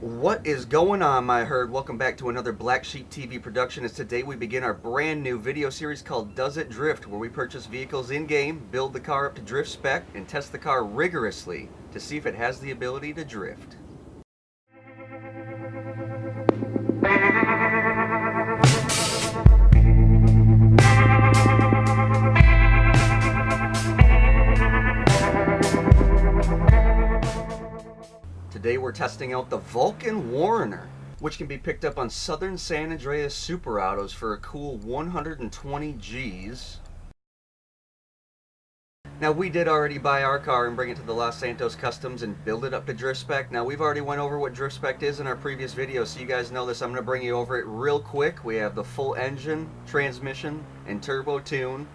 What is going on, my herd? Welcome back to another Blacksheep TV production. As today we begin our brand new video series called Does It Drift, where we purchase vehicles in-game, build the car up to drift spec, and test the car rigorously to see if it has the ability to drift. Today we're testing out the Vulcan Warner, which can be picked up on Southern San Andreas Super Autos for a cool 120 G's. Now, we did already buy our car and bring it to the Los Santos Customs and build it up to drift spec. Now, we've already went over what drift spec is in our previous video, so you guys know this. I'm going to bring you over it real quick. We have the full engine, transmission, and turbo tune.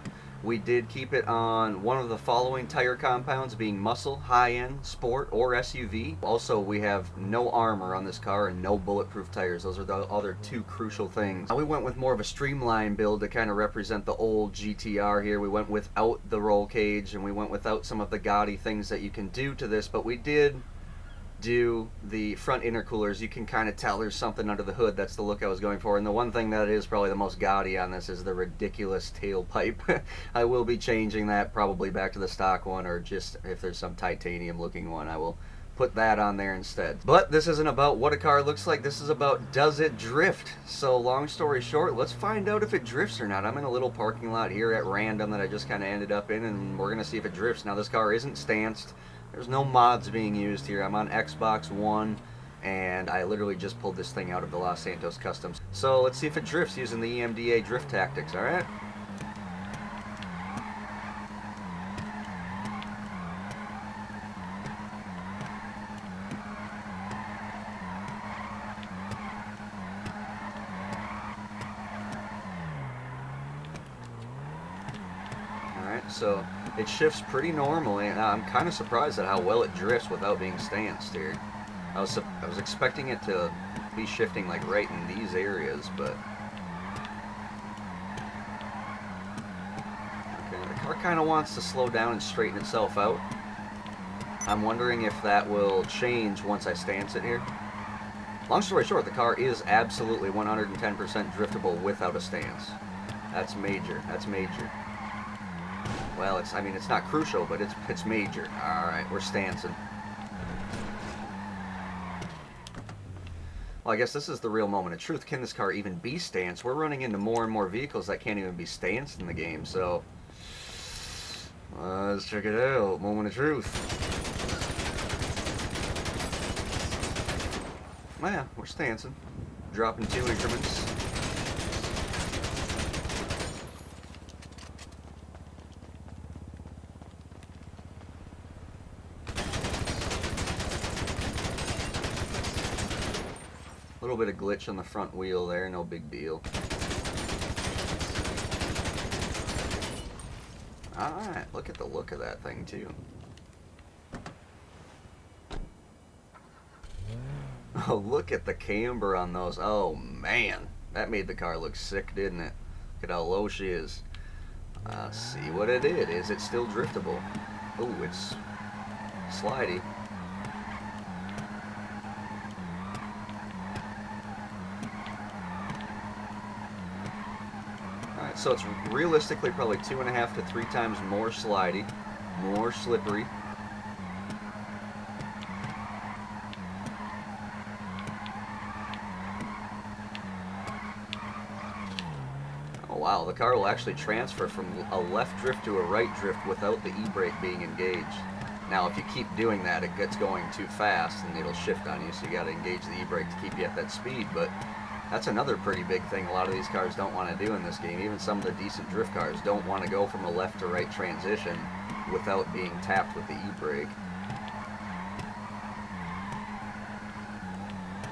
We did keep it on one of the following tire compounds, being muscle, high-end, sport, or SUV. Also, we have no armor on this car and no bulletproof tires. Those are the other two crucial things. Now, we went with more of a streamlined build to kind of represent the old GTR here. We went without the roll cage, and we went without some of the gaudy things that you can do to this, but we did do the front intercoolers. You can kind of tell there's something under the hood. That's the look I was going for. And the one thing that is probably the most gaudy on this is the ridiculous tailpipe. I will be changing that probably back to the stock one, or just if there's some titanium looking one, I will put that on there instead. But this isn't about what a car looks like. This is about, does it drift? So long story short, let's find out if it drifts or not. I'm in a little parking lot here at random that I just kind of ended up in, and we're gonna see if it drifts. Now, this car isn't stanced. There's no mods being used here. I'm on Xbox One, and I literally just pulled this thing out of the Los Santos Customs. So let's see if it drifts using the e.m.d.a drift tactics, alright? Alright, so it shifts pretty normally, and I'm kind of surprised at how well it drifts without being stanced here. I was expecting it to be shifting like right in these areas, but okay, the car kind of wants to slow down and straighten itself out. I'm wondering if that will change once I stance it here. Long story short, the car is absolutely 110% driftable without a stance. That's major. That's major. Well, it's not crucial, but it's major. Alright, we're stancing. Well, I guess this is the real moment of truth. Can this car even be stanced? We're running into more and more vehicles that can't even be stanced in the game, so let's check it out. Moment of truth. Well, yeah, we're stancing. Dropping 2 increments. A little bit of glitch on the front wheel there, no big deal. Alright, look at the look of that thing too. Oh, look at the camber on those. Oh man, that made the car look sick, didn't it? Look at how low she is. See what it did. Is it still driftable? Oh, it's slidey. So it's realistically probably 2.5 to 3 times more slidey, more slippery. Oh wow, the car will actually transfer from a left drift to a right drift without the e-brake being engaged. Now, if you keep doing that, it gets going too fast and it'll shift on you, so you got to engage the e-brake to keep you at that speed. But that's another pretty big thing a lot of these cars don't want to do in this game. Even some of the decent drift cars don't want to go from a left to right transition without being tapped with the e-brake.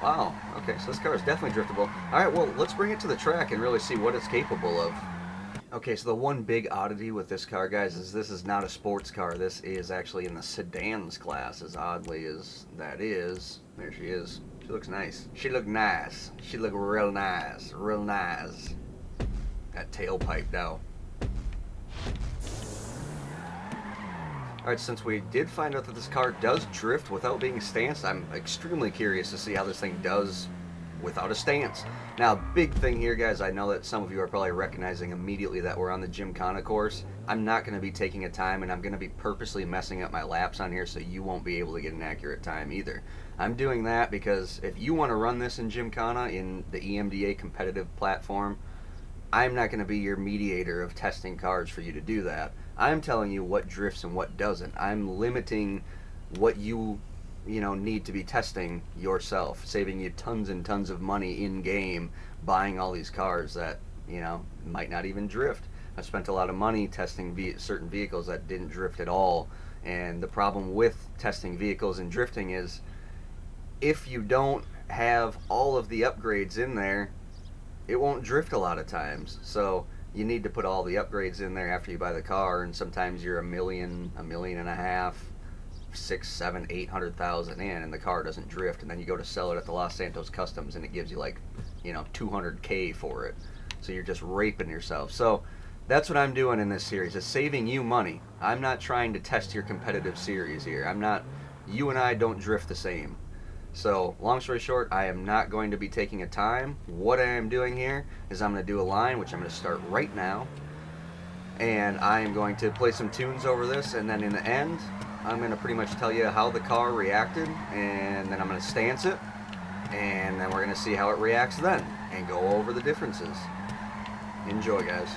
Wow, okay, so this car is definitely driftable. Alright, well, let's bring it to the track and really see what it's capable of. Okay, so the one big oddity with this car, guys, is this is not a sports car. This is actually in the sedans class, as oddly as that is. There she is. She looks nice. She look nice. She look real nice. Real nice. That tailpipe, though. Alright, since we did find out that this car does drift without being stanced, I'm extremely curious to see how this thing does without a stance. Now, big thing here, guys, I know that some of you are probably recognizing immediately that we're on the Gymkhana course. I'm not going to be taking a time, and I'm going to be purposely messing up my laps on here so you won't be able to get an accurate time either. I'm doing that because if you want to run this in Gymkhana, in the e.m.d.a competitive platform, I'm not going to be your mediator of testing cars for you to do that. I'm telling you what drifts and what doesn't. I'm limiting what you need to be testing yourself, saving you tons and tons of money in game buying all these cars that might not even drift. I've spent a lot of money testing certain vehicles that didn't drift at all, and the problem with testing vehicles and drifting is if you don't have all of the upgrades in there, it won't drift a lot of times. So you need to put all the upgrades in there after you buy the car, and sometimes you're $1 million, $1.5 million, 6, 7, 800,000 in, and the car doesn't drift, and then you go to sell it at the Los Santos Customs and it gives you like 200K for it. So you're just raping yourself. So that's what I'm doing in this series, is saving you money. I'm not trying to test your competitive series here. You and I don't drift the same. So long story short, I am not going to be taking a time. What I am doing here is I'm going to do a line, which I'm going to start right now, and I am going to play some tunes over this, and then in the end I'm going to pretty much tell you how the car reacted, and then I'm going to stance it, and then we're going to see how it reacts then and go over the differences. Enjoy, guys.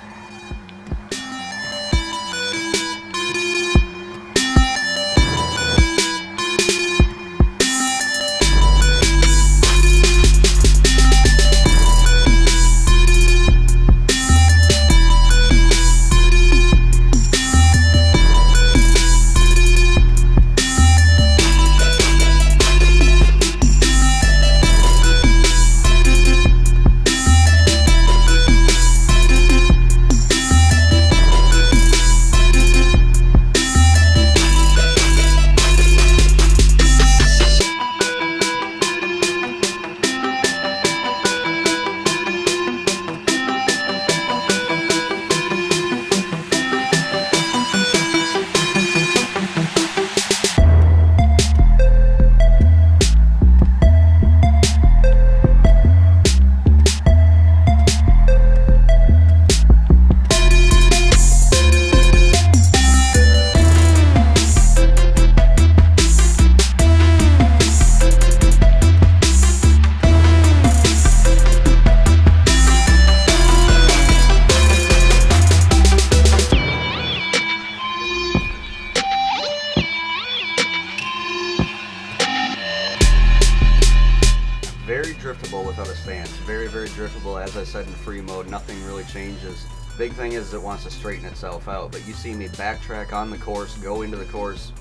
Very driftable without a stance. Very, very driftable. As I said, in free mode, nothing really changes. Big thing is it wants to straighten itself out, but you see me backtrack on the course, go into the course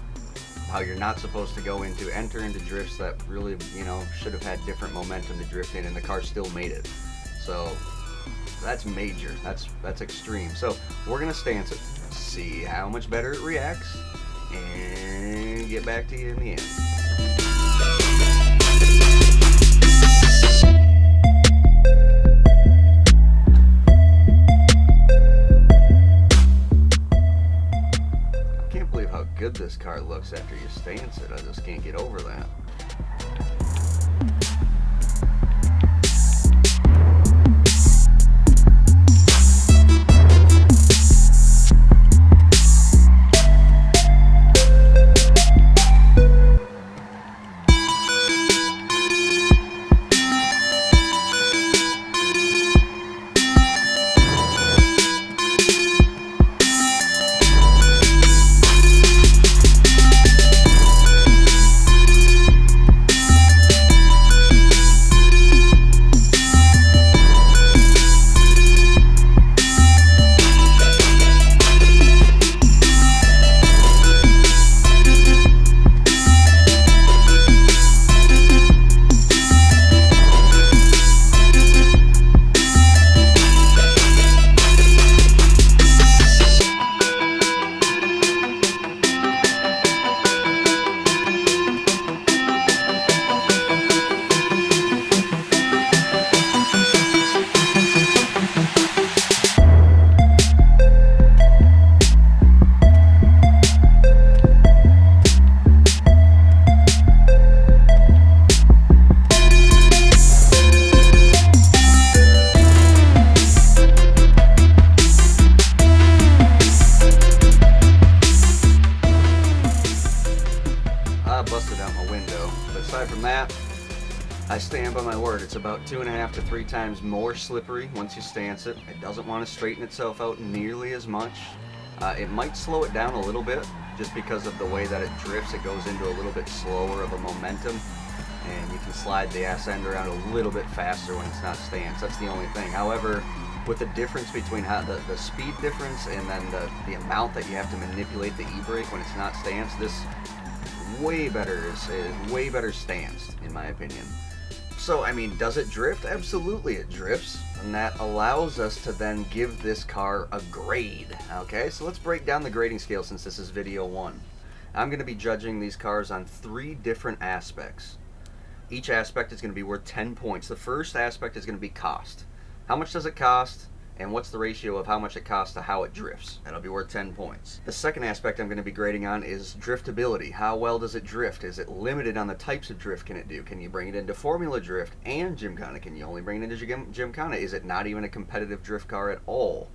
how you're not supposed to go into, enter into drifts that really, should have had different momentum to drift in, and the car still made it. So that's major. That's extreme. So we're gonna stance it, see how much better it reacts, and get back to you in the end. Good this car looks after you stance it. I just can't get over that. I stand by my word. It's about 2.5 to 3 times more slippery once you stance it. It doesn't want to straighten itself out nearly as much. It might slow it down a little bit just because of the way that it drifts. It goes into a little bit slower of a momentum, and you can slide the ass end around a little bit faster when it's not stance. That's the only thing. However, with the difference between how the speed difference and then the amount that you have to manipulate the e-brake when it's not stance, this way better is way better stanced in my opinion. So, I mean, does it drift? Absolutely it drifts, and that allows us to then give this car a grade. Okay, so let's break down the grading scale since this is video 1. I'm going to be judging these cars on 3 different aspects. Each aspect is going to be worth 10 points. The first aspect is going to be cost. How much does it cost, and what's the ratio of how much it costs to how it drifts? That'll be worth 10 points. The second aspect I'm going to be grading on is driftability. How well does it drift? Is it limited on the types of drift can it do? Can you bring it into Formula Drift and Gymkhana? Can you only bring it into Gymkhana? Is it not even a competitive drift car at all?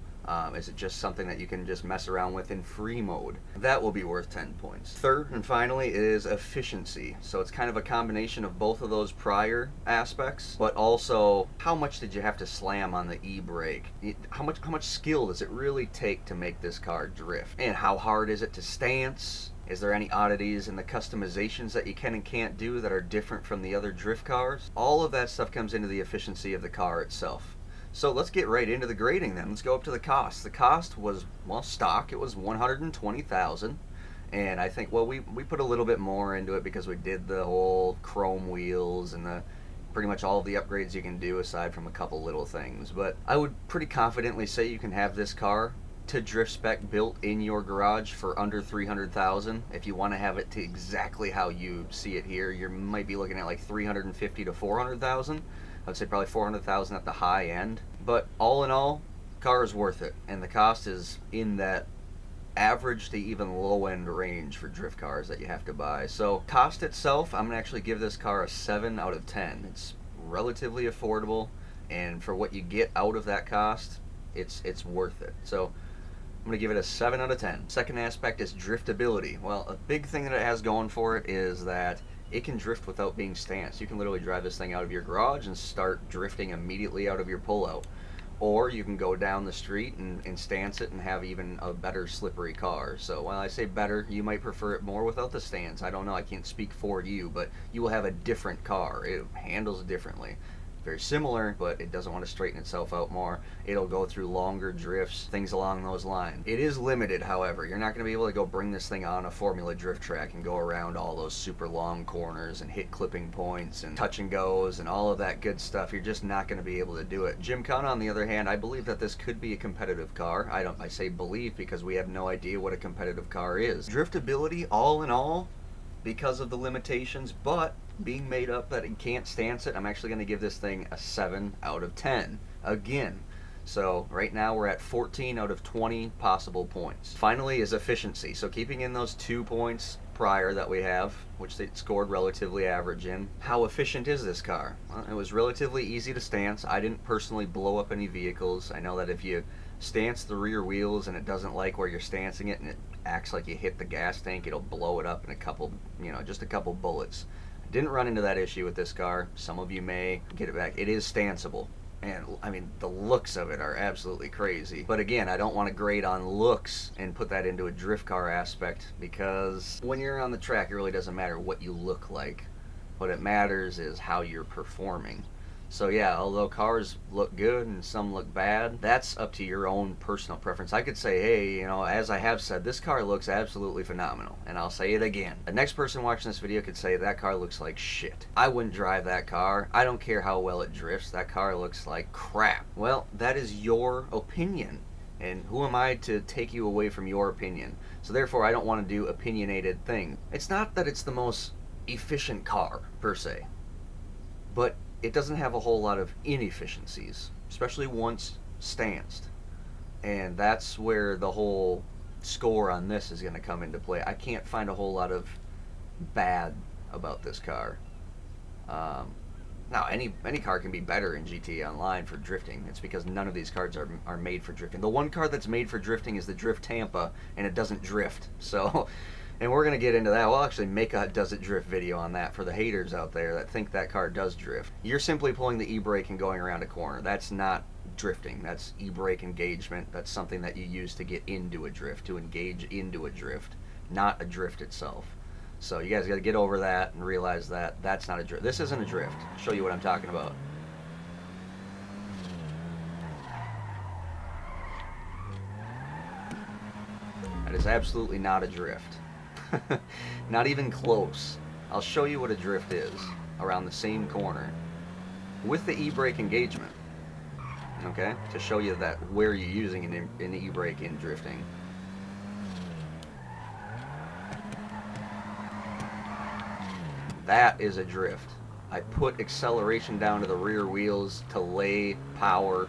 Is it just something that you can just mess around with in free mode? That will be worth 10 points. Third and finally is efficiency. So it's kind of a combination of both of those prior aspects, but also how much did you have to slam on the e-brake? How much skill does it really take to make this car drift? And how hard is it to stance? Is there any oddities in the customizations that you can and can't do that are different from the other drift cars? All of that stuff comes into the efficiency of the car itself. So let's get right into the grading then. Let's go up to the cost. The cost was, well, stock. It was $120,000, and I think, well, we put a little bit more into it because we did the whole chrome wheels and the pretty much all of the upgrades you can do aside from a couple little things. But I would pretty confidently say you can have this car to drift spec built in your garage for under $300,000. If you want to have it to exactly how you see it here, you might be looking at like $350,000 to $400,000. I'd say probably $400,000 at the high end. But all in all, car is worth it, and the cost is in that average to even low end range for drift cars that you have to buy. So cost itself, I'm gonna actually give this car a 7 out of 10. It's relatively affordable, and for what you get out of that cost, it's worth it. So I'm gonna give it a 7 out of 10. Second aspect is driftability. Well, a big thing that it has going for it is that it can drift without being stanced. You can literally drive this thing out of your garage and start drifting immediately out of your pullout. Or you can go down the street and stance it and have even a better slippery car. So while I say better, you might prefer it more without the stance. I don't know, I can't speak for you, but you will have a different car. It handles differently. Very similar, but it doesn't want to straighten itself out more. It'll go through longer drifts, things along those lines. It is limited, however. You're not going to be able to go bring this thing on a Formula Drift track and go around all those super long corners and hit clipping points and touch and goes and all of that good stuff. You're just not going to be able to do it. Gymkhana, on the other hand, I believe that this could be a competitive car. I say believe because we have no idea what a competitive car is. Driftability, all in all, because of the limitations, but being made up that it can't stance it, I'm actually going to give this thing a 7 out of 10 again. So right now we're at 14 out of 20 possible points. Finally is efficiency. So keeping in those 2 points prior that we have, which they scored relatively average in, how efficient is this car? Well, it was relatively easy to stance. I didn't personally blow up any vehicles. I know that if you stance the rear wheels and it doesn't like where you're stancing it and it acts like you hit the gas tank, it'll blow it up in a couple, just a couple bullets. Didn't run into that issue with this car. Some of you may get it back. It is stanceable, and I mean the looks of it are absolutely crazy. But again, I don't want to grade on looks and put that into a drift car aspect, because when you're on the track it really doesn't matter what you look like. What it matters is how you're performing. So yeah, although cars look good and some look bad, that's up to your own personal preference. I could say, hey, as I have said, this car looks absolutely phenomenal, and I'll say it again. The next person watching this video could say, that car looks like shit. I wouldn't drive that car. I don't care how well it drifts. That car looks like crap. Well, that is your opinion, and who am I to take you away from your opinion? So therefore, I don't want to do opinionated things. It's not that it's the most efficient car, per se, but it doesn't have a whole lot of inefficiencies, especially once stanced. And that's where the whole score on this is going to come into play. I can't find a whole lot of bad about this car. Now, any car can be better in GTA Online for drifting. It's because none of these cars are made for drifting. The one car that's made for drifting is the Drift Tampa, and it doesn't drift. So And we're going to get into that. We'll actually make a does it drift video on that for the haters out there that think that car does drift. You're simply pulling the e-brake and going around a corner. That's not drifting. That's e-brake engagement. That's something that you use to get into a drift, to engage into a drift, not a drift itself. So you guys got to get over that and realize that that's not a drift. This isn't a drift. I'll show you what I'm talking about. That is absolutely not a drift. Not even close. I'll show you what a drift is around the same corner with the e-brake engagement. Okay, to show you that where you're using an e-brake in drifting. That is a drift. I put acceleration down to the rear wheels to lay power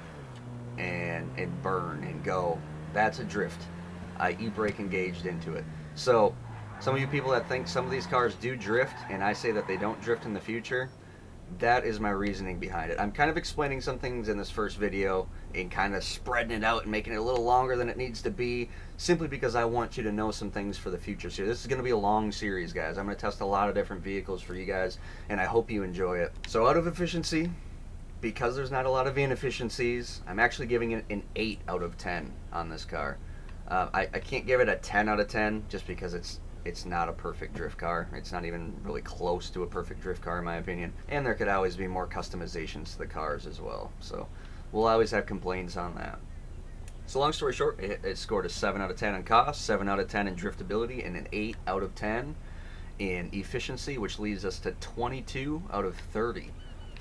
and burn and go. That's a drift. I e-brake engaged into it. So some of you people that think some of these cars do drift and I say that they don't drift in the future, that is my reasoning behind it. I'm kind of explaining some things in this first video and kind of spreading it out and making it a little longer than it needs to be, simply because I want you to know some things for the future. So this is going to be a long series, guys. I'm going to test a lot of different vehicles for you guys, and I hope you enjoy it. So out of efficiency, because there's not a lot of inefficiencies, I'm actually giving it an 8 out of 10 on this car. I can't give it a 10 out of 10 just because it's not a perfect drift car. It's not even really close to a perfect drift car in my opinion. And there could always be more customizations to the cars as well. So we'll always have complaints on that. So long story short, it scored a 7 out of 10 in cost, 7 out of 10 in driftability, and an 8 out of 10 in efficiency, which leads us to 22 out of 30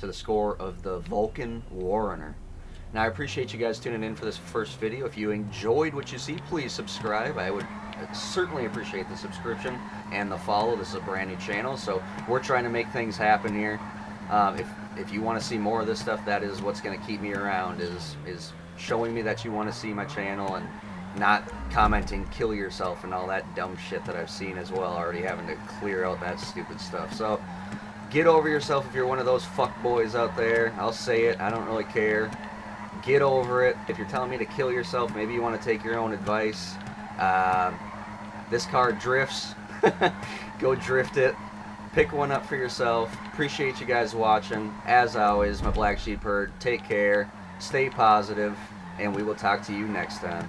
to the score of the Vulcan Warrener. Now, I appreciate you guys tuning in for this first video. If you enjoyed what you see, please subscribe. I would certainly appreciate the subscription and the follow. This is a brand new channel, so we're trying to make things happen here. If you want to see more of this stuff, that is what's going to keep me around, is showing me that you want to see my channel and not commenting kill yourself and all that dumb shit that I've seen as well, already having to clear out that stupid stuff. So get over yourself if you're one of those fuck boys out there. I'll say it, I don't really care. Get over it. If you're telling me to kill yourself, maybe you want to take your own advice. This car drifts. Go drift it. Pick one up for yourself. Appreciate you guys watching. As always, my Black Sheep herd, take care, stay positive, and we will talk to you next time.